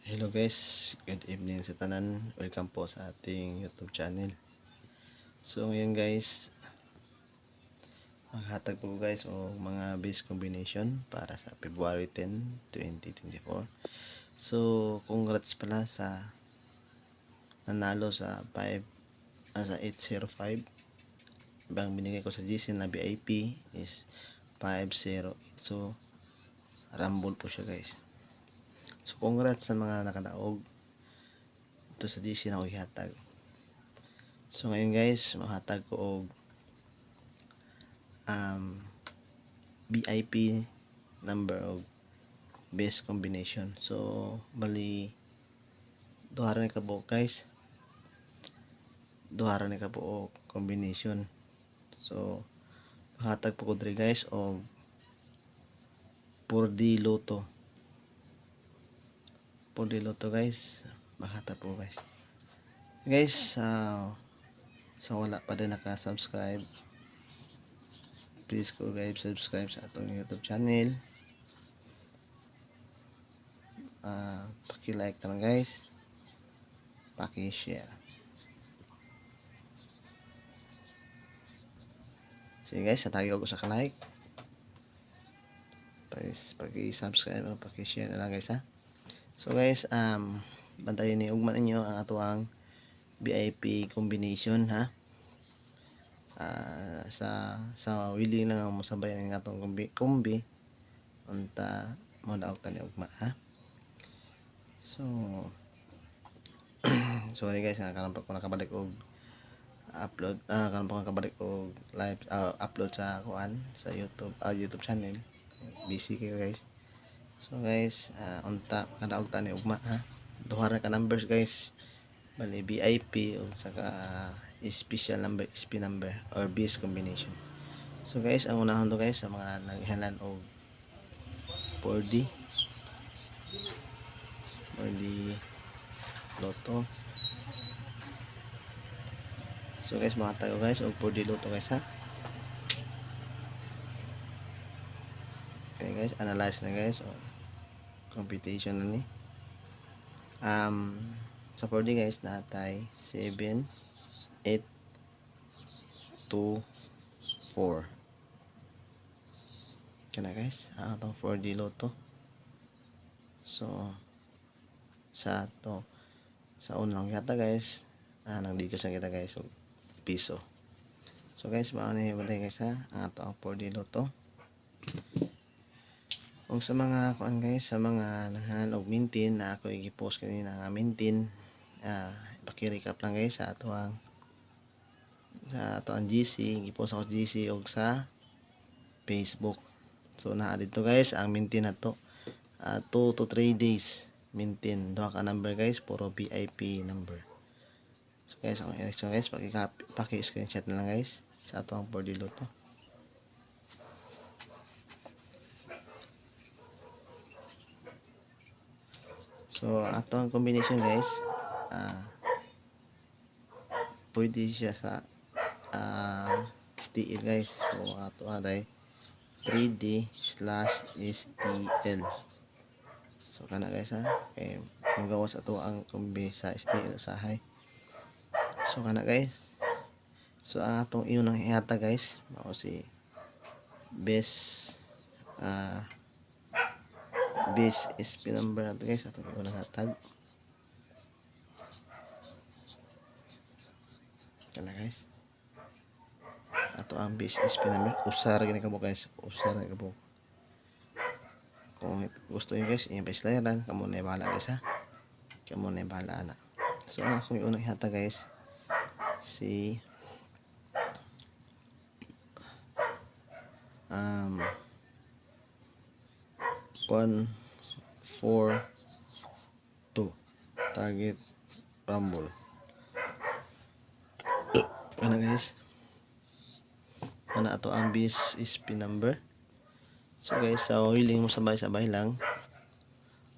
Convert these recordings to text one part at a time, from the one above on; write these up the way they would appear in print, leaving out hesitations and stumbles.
Hello guys, good evening sa tanan. Welcome po sa ating YouTube channel. So ngayon guys, maghatag po guys o mga base combination para sa February 10, 2024. So congrats pala sa nanalo sa 805. Bang binigay ko sa GC na VIP is 508. So rumble po siya guys. So congrats sa mga nakadaog ito sa GC na ko ihatag. So ngayon guys, mahatag ko og VIP number of best combination. So bali duha ra ni kabuok guys. Duha ra ni kabuok combination. So mahatag po ko diri guys og 4D Lotto. 4D Lotto guys. Mahatag po guys. Guys, sa wala pa din naka-subscribe, please ko guys subscribe sa atong YouTube channel. Paki-like naman guys, paki-share. Sige guys, natagi ko sa ka-like, paki-subscribe o paki-share na lang guys ha. So guys, bantayan ni ugman ninyo ang atuang VIP combination ha. Sa willing lang mo sabay ng atong kumbi unta mo daog tani ugma ha. So sorry guys, karon pa ko nakabalik og upload, karon pa ko nakabalik og live upload sa kuan sa YouTube channel. Busy kayo guys. So guys, unta kadaog tani ugma ha. Duha ra ka numbers guys, bali VIP o saka special number, SP number or base combination. So guys, ang unahon to guys sa mga naghalan og 4D Lotto. So guys, mga tayo guys og 4D Lotto guys ha. Okay guys, analyze na guys o computation na ni. Sa 4D guys natay 7 8 2 4 kana guys atong 4D Lotto. So sa unang yata guys, nagdigos na kita guys og piso. So guys, mao ni bantay guys ha ang ato ang 4D Lotto. Kung sa mga kuan guys, sa mga naghanan og mintin na ako i-post kanina nga mintin, paki-recap lang guys sa ato ang GC, i-post ako GC og sa Facebook. So naa dito guys ang mintin nato 2 to 3 days mintin. Duha ka number guys, puro VIP number. So guys, ang election guys, paki-screenshot na lang guys sa ato ang 4D Lotto. So ato ang combination guys, pwede siya sa STL guys. So ato aray 3D/STL. So kana guys ha, okay, magawas ato ang kombi sa STL usahay. So kana guys, so ang atong iyon ihata guys mao si best SP number nato guys, atong iyon hatag kana guys. Ato ang base SP number, usar gini kabo guys, usar gini kabo. Kung gusto nyo guys, i-baseline kamo na bahala guys ha. Kamo na bahala na. So ang akong iunang ihata guys si 1 4 2 target rumble. Ano guys? Ano ato ang base SP number. So guys, sa willing mo sabay-sabay lang.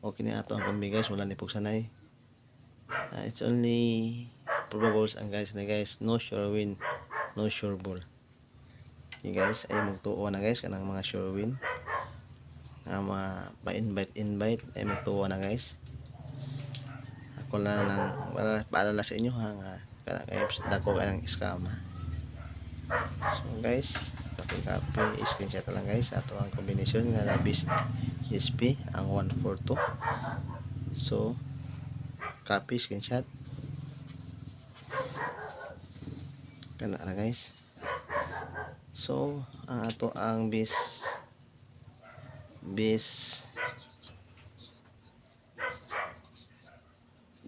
Okay na ato ang kombi guys, wala ni pugsanay. It's only probables ang guys na guys, no sure win, no sure ball. Okay guys, ay magtuo na guys kanang mga sure win. Mga pa-invite ay magtuo na guys. ako lang nang paalala sa inyo ha nga guys dako ka ng scam ha. So guys, paki-copy screenshot lang guys ato ang kombinasyon nga labis SP ang 142. So copy screenshot kana na guys. So ang ato ang bis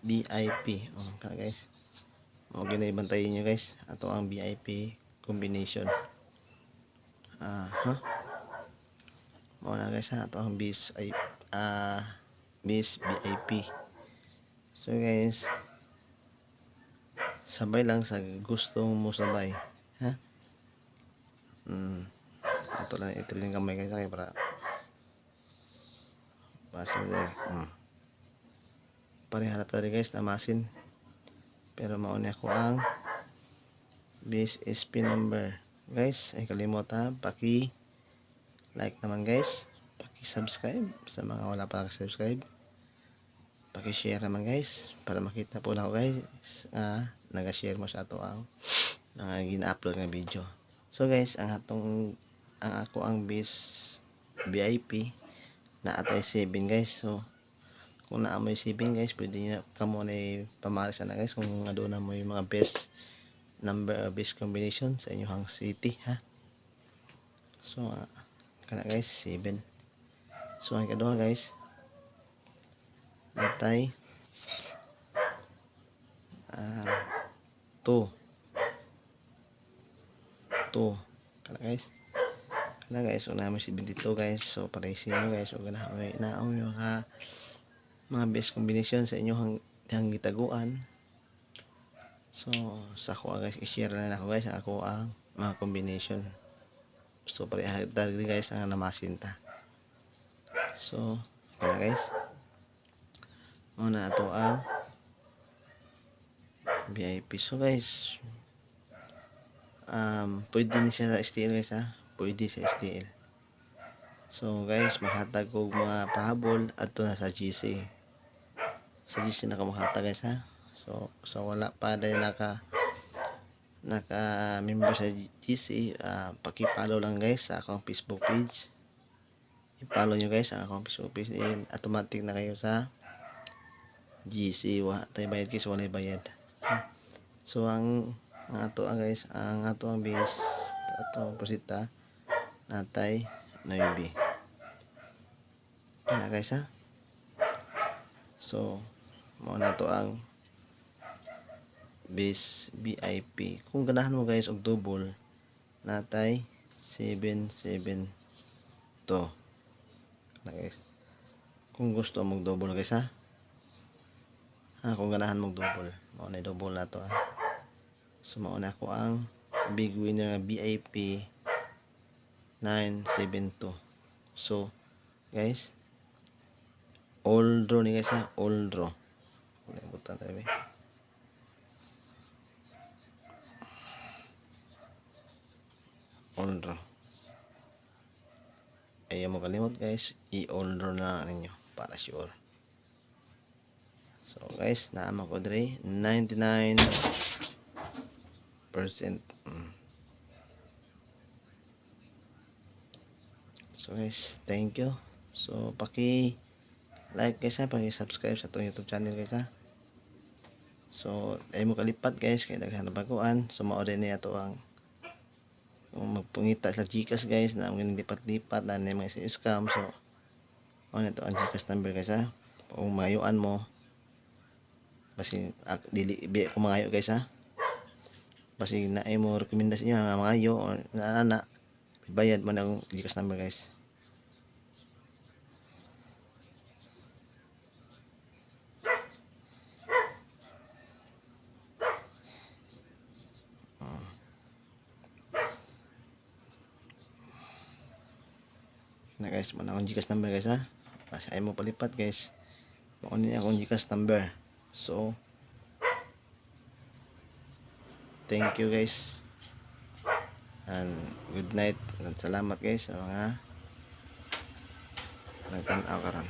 VIP kana guys, mo ginaibantayin nyo guys ato ang VIP combination. Mo na guys ha, ato ang bis VIP. So guys, sabay lang sa gusto mo sabay ha. Ato lang itiling kamay guys kay para pasin dai. Pareha na tayo guys tamasin, pero mauna ko ang base SP number guys. Ay kalimutan paki like naman guys, paki subscribe sa mga wala pa subscribe, paki share naman guys para makita po na ako guys naga-share mo sa ato ang mga gina-upload nga video. So guys, ang ako ang base VIP na atay 7 guys. So kung naamoy 7 guys, pwede nyo kamo na pamalas na guys kung doon na mo yung mga best number best combination sa inyong city ha. So kana guys 7. So ang kadua guys natay 2 kana guys una mo 72 guys. So paresin nyo guys o ganahoy naong yung mga best combination sa inyong hang gitaguan. So sa ako guys i-share na ako guys ako ang mga combination. So pareha dali guys ang namasinta. So kaya guys muna ato ang VIP. So guys pwede ni siya sa STL guys ha, pwede sa STL. So guys maghatag og mga pahabol adto na sa GC. Sa GC na kamuhatag guys ha. So wala pa dahil naka member sa GC, paki-follow lang guys sa akong Facebook page. I-follow nyo guys ang akong Facebook page, automatic na kayo sa GC. Tayo bayad guys, wala bayad ha. So ang ato ang guys, ang ato ang base ato posita natay 9 na guys ha. So mo na to ang base VIP. Kung ganahan mo guys og double natay 772 na guys. Kung gusto mong double guys ha, kung ganahan mong double mo na double na to ha. So mauna ko ang big winner nga VIP 972. So guys all draw ni guys ha, all draw. Butan tayo all draw. Ayaw mo kalimot guys, i-all draw na ninyo para sure. So guys, naama ko dre 99%. So guys, thank you. So paki like guys ha, paki subscribe sa itong YouTube channel guys ha. So ay mo kalipat guys kay daghan baguan. So mao din niya to ang magpungita sa GCash guys na ang lipat-lipat na mga scam. So ano to ang GCash number guys ha. Kung mayuan mo basi dili biya ko mangayo guys ha. Basi na ay mo rekomendasyon niyo nga mangayo or na bayad mo na ang GCash number guys. Na guys, mo na akong GCash number guys ha. Basta ay mo palipat guys. Makunin niya akong GCash number. So thank you guys. And good night. Salamat guys sa mga nagtanaw karon.